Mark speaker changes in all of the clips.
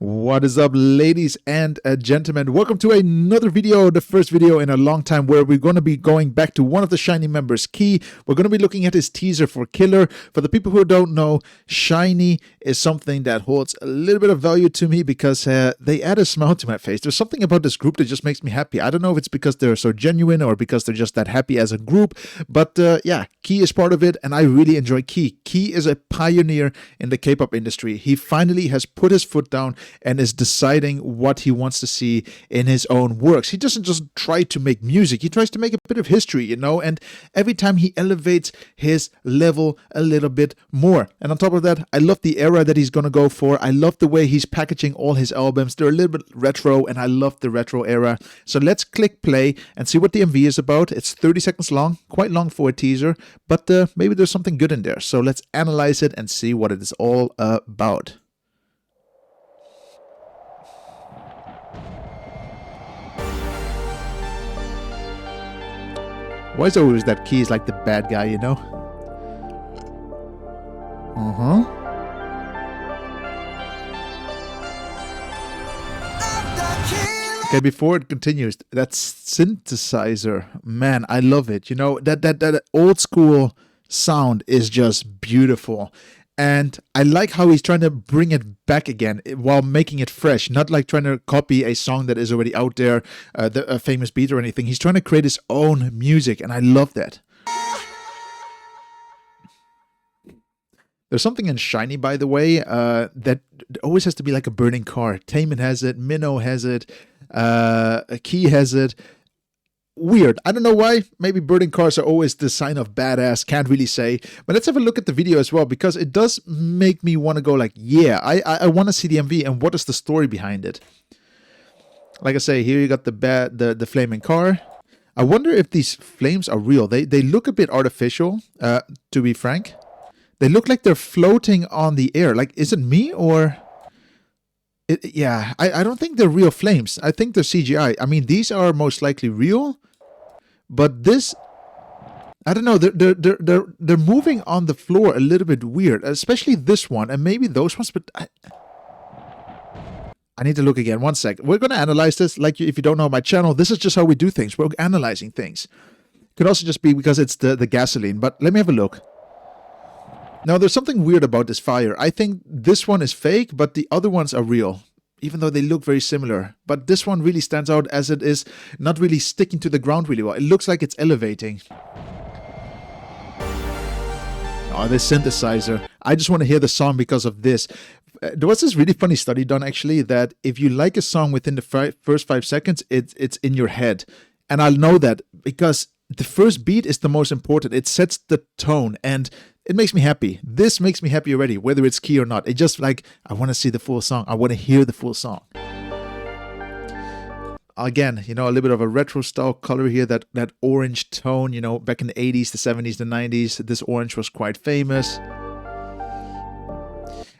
Speaker 1: What is up, ladies and gentlemen? Welcome to another video, the first video in a long time, where we're going to be going back to one of the SHINee members, Key. We're going to be looking at his teaser for Killer. For the people who don't know, SHINee is something that holds a little bit of value to me because they add a smile to my face. There's something about this group that just makes me happy. I don't know if it's because they're so genuine or because they're just that happy as a group, but yeah, Key is part of it, and I really enjoy Key. Key is a pioneer in the K-pop industry. He finally has put his foot down and is deciding what he wants to see in his own works. He doesn't just try to make music, he tries to make a bit of history, you know, and every time he elevates his level a little bit more. And on top of that, I love the era that he's going to go for. I love the way he's packaging all his albums. They're a little bit retro, and I love the retro era. So let's click play and see what the MV is about. It's 30 seconds long, quite long for a teaser, but maybe there's something good in there. So let's analyze it and see what it is all about. Why is always that Key is like the bad guy, you know? Okay, before it continues, that synthesizer, man, I love it. You know, that old school sound is just beautiful. And I like how he's trying to bring it back again while making it fresh, not like trying to copy a song that is already out there, a famous beat or anything. He's trying to create his own music, and I love that. There's something in SHINee, by the way, that always has to be like a burning car. Taemin has it, Minho has it, Key has it. Weird. I don't know why. Maybe burning cars are always the sign of badass. Can't really say. But let's have a look at the video as well, because it does make me want to go like, yeah, I want to see the MV and what is the story behind it. Like I say, here you got the flaming car. I wonder if these flames are real. They look a bit artificial, to be frank. They look like they're floating on the air. Like, is it me or... yeah, I don't think they're real flames. I think they're CGI. I mean, these are most likely real, but this, I don't know. They're moving on the floor a little bit weird, especially this one, and maybe those ones. But I need to look again. 1 sec. We're gonna analyze this. Like, if you don't know my channel, this is just how we do things. We're analyzing things. Could also just be because it's the gasoline. But let me have a look. Now, there's something weird about this fire. I think this one is fake, but the other ones are real, even though they look very similar. But this one really stands out as it is not really sticking to the ground really well. It looks like it's elevating. Oh, this synthesizer. I just want to hear the song because of this. There was this really funny study done, actually, that if you like a song within the first 5 seconds, it's in your head. And I'll know that because the first beat is the most important. It sets the tone, and it makes me happy. This makes me happy already, whether it's Key or not. It just like, I want to see the full song. I want to hear the full song. Again, you know, a little bit of a retro style color here, that orange tone, you know, back in the 80s, the 70s, the 90s, this orange was quite famous.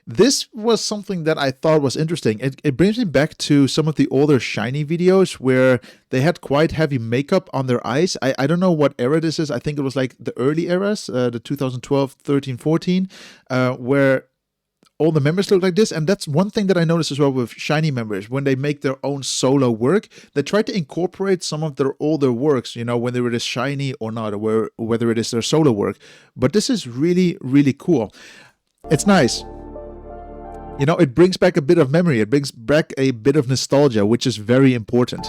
Speaker 1: This was something that I thought was interesting. It brings me back to some of the older SHINee videos where they had quite heavy makeup on their eyes. I don't know what era this is. I think it was like the early eras, the 2012, 13, 14, where all the members look like this. And that's one thing that I noticed as well with SHINee members. When they make their own solo work, they try to incorporate some of their older works, you know, whether it is SHINee or not, or whether it is their solo work. But this is really, really cool. It's nice. You know, it brings back a bit of memory. It brings back a bit of nostalgia, which is very important.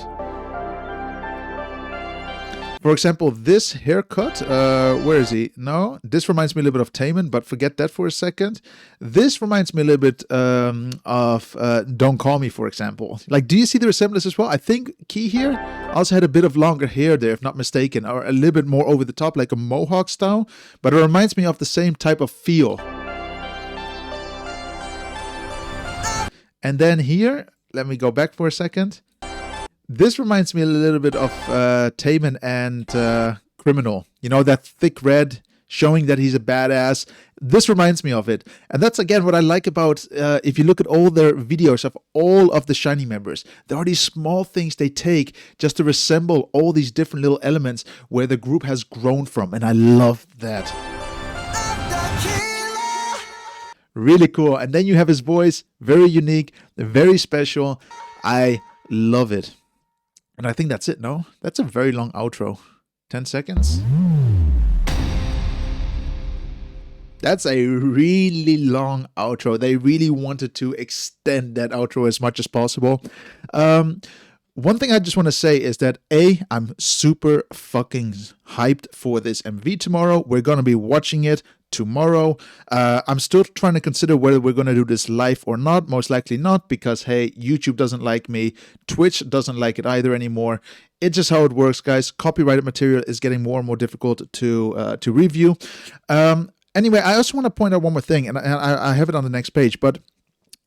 Speaker 1: For example, this haircut, where is he? No, this reminds me a little bit of Taemin, but forget that for a second. This reminds me a little bit of Don't Call Me, for example. Like, do you see the resemblance as well? I think Key here also had a bit of longer hair there, if not mistaken, or a little bit more over the top, like a mohawk style, but it reminds me of the same type of feel. And then here, let me go back for a second. This reminds me a little bit of Taemin and Criminal. You know, that thick red, showing that he's a badass. This reminds me of it. And that's, again, what I like about, if you look at all their videos of all of the SHINee members, there are these small things they take just to resemble all these different little elements where the group has grown from. And I love that. Really cool. And then you have his voice, very unique, very special. I love it. And I think that's it, no? That's a very long outro. 10 seconds. That's a really long outro. They really wanted to extend that outro as much as possible. One thing I just want to say is that I'm super fucking hyped for this MV tomorrow. We're going to be watching it tomorrow. I'm still trying to consider whether we're going to do this live or not. Most likely not, because hey, YouTube doesn't like me. Twitch doesn't like it either anymore. It's just how it works, guys. Copyrighted material is getting more and more difficult to review. Anyway, I also want to point out one more thing, and I have it on the next page, but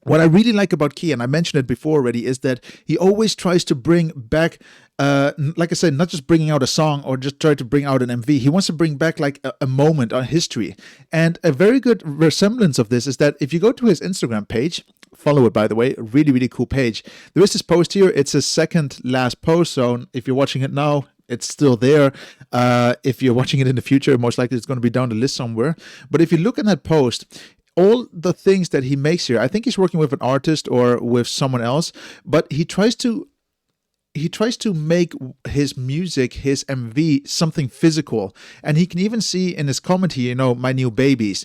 Speaker 1: what I really like about Key, and I mentioned it before already, is that he always tries to bring back, like I said, not just bringing out a song or just try to bring out an MV. He wants to bring back like a moment, a history. And a very good resemblance of this is that if you go to his Instagram page, follow it, by the way, really, really cool page. There is this post here. It's his second last post. So if you're watching it now, it's still there. If you're watching it in the future, most likely it's going to be down the list somewhere. But if you look at that post, all the things that he makes here, I think he's working with an artist or with someone else, but he tries to make his music, his MV, something physical. And he can even see in his comment here, my new babies.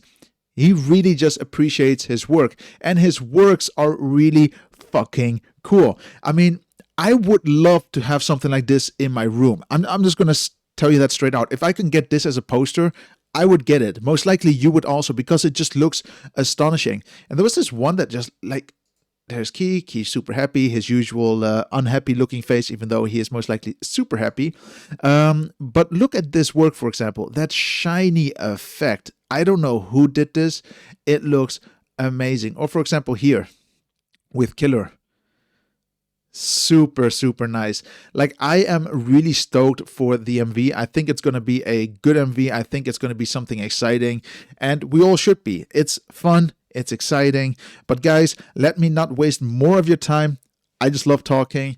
Speaker 1: He really just appreciates his work, and his works are really fucking cool. I mean, I would love to have something like this in my room. I'm just going to tell you that straight out. If I can get this as a poster, I would get it. Most likely you would also, because it just looks astonishing. And there was this one that just like, there's Key's super happy, his usual unhappy looking face, even though he is most likely super happy. But look at this work, for example, that shiny effect. I don't know who did this. It looks amazing. Or for example, here with Killer. Super, super nice. Like, I am really stoked for the MV. I think it's going to be a good MV. I think it's going to be something exciting, and we all should be. It's fun. It's exciting. But guys, let me not waste more of your time. I just love talking.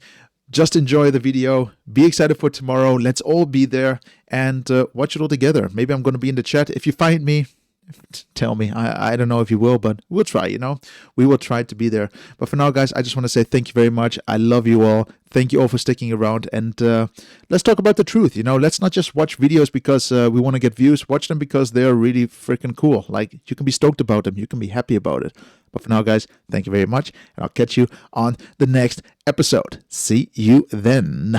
Speaker 1: Just enjoy the video. Be excited for tomorrow. Let's all be there and watch it all together. Maybe I'm going to be in the chat. If you find me, tell me. I don't know if you will, but we'll try, we will try to be there. But for now, guys, I just want to say thank you very much. I love you all. Thank you all for sticking around, and let's talk about the truth. Let's not just watch videos because we want to get views. Watch them because they're really freaking cool. Like, you can be stoked about them, you can be happy about it. But for now, guys, thank you very much, and I'll catch you on the next episode. See you then.